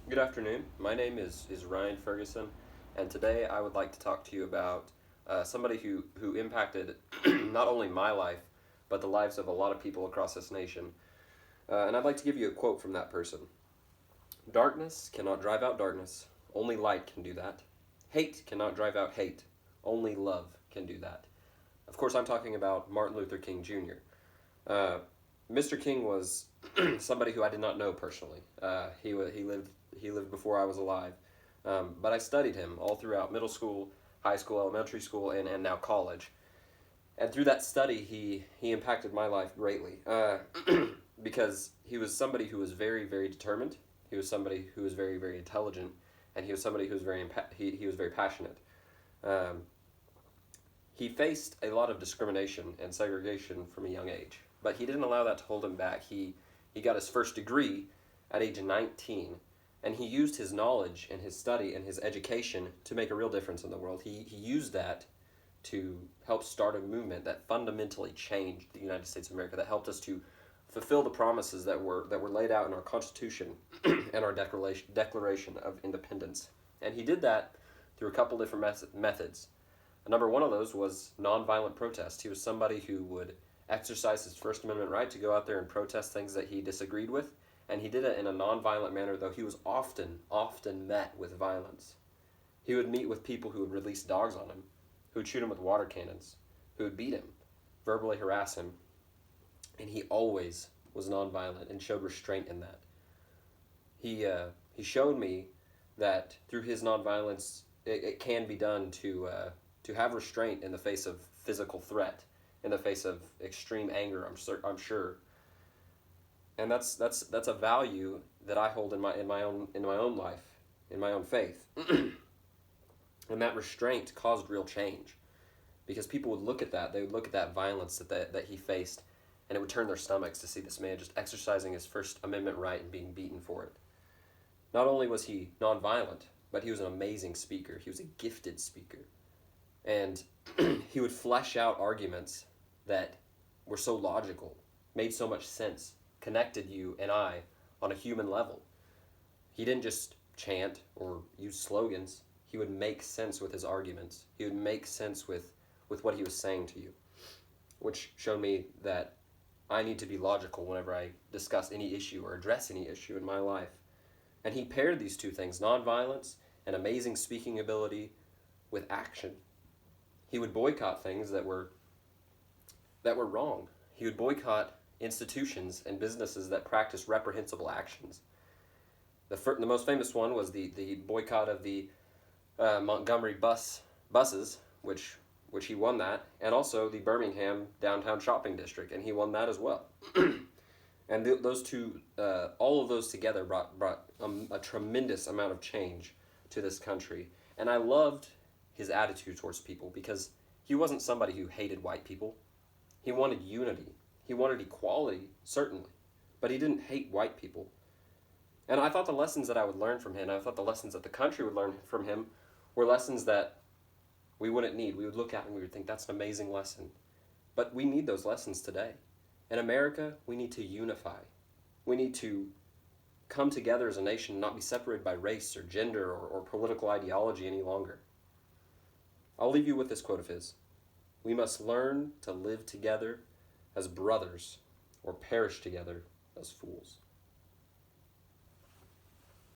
Good afternoon. My name is Ryan Ferguson, and today I would like to talk to you about somebody who impacted not only my life, but the lives of a lot of people across this nation. And I'd like to give you a quote from that person. Darkness cannot drive out darkness, only light can do that. Hate cannot drive out hate, only love can do that. Of course, I'm talking about Martin Luther King Jr. Uh, Mr. King was somebody who I did not know personally. He lived before I was alive, but I studied him all throughout middle school, high school, elementary school, and now college. And through that study, he impacted my life greatly because he was somebody who was very determined. He was somebody who was very intelligent, and he was somebody who was he was very passionate. Um, he faced a lot of discrimination and segregation from a young age, but he didn't allow that to hold him back. He got his first degree at age of 19, and he used his knowledge and his study and his education to make a real difference in the world. He used that to help start a movement that fundamentally changed the United States of America, that helped us to fulfill the promises that were laid out in our Constitution and our Declaration of Independence. And he did that through a couple different methods. Number one of those was nonviolent protest. He was somebody who would exercise his First Amendment right to go out there and protest things that he disagreed with, and he did it in a nonviolent manner, though he was often met with violence. He would meet with people who would release dogs on him, who would shoot him with water cannons, who would beat him, verbally harass him, and he always was nonviolent and showed restraint in that. He showed me that through his nonviolence, it can be done to have restraint in the face of physical threat, in the face of extreme anger. I'm sure, and that's a value that I hold in my own life, in my own faith, and that restraint caused real change, because people would look at that. They would look at that violence that he faced, and it would turn their stomachs to see this man just exercising his First Amendment right and being beaten for it. Not only was he nonviolent, but he was an amazing speaker. He was a gifted speaker. And he would flesh out arguments that were so logical, made so much sense, connected you and I on a human level. He didn't just chant or use slogans. He would make sense with his arguments. He would make sense with what he was saying to you, which showed me that I need to be logical whenever I discuss any issue or address any issue in my life. And he paired these two things, nonviolence and amazing speaking ability, with action. He would boycott things that were wrong. He would boycott institutions and businesses that practiced reprehensible actions. The most famous one was the boycott of the Montgomery buses, which he won that, and also the Birmingham downtown shopping district, and he won that as well. And those two, all of those together brought a tremendous amount of change to this country. And I loved his attitude towards people, because he wasn't somebody who hated white people. He wanted unity. He wanted equality, certainly, but he didn't hate white people. And I thought the lessons that I would learn from him, I thought the lessons that the country would learn from him, were lessons that we wouldn't need. We would look at and we would think, that's an amazing lesson. But we need those lessons today. In America, we need to unify. We need to come together as a nation and not be separated by race or gender or political ideology any longer. I'll leave you with this quote of his. We must learn to live together as brothers or perish together as fools.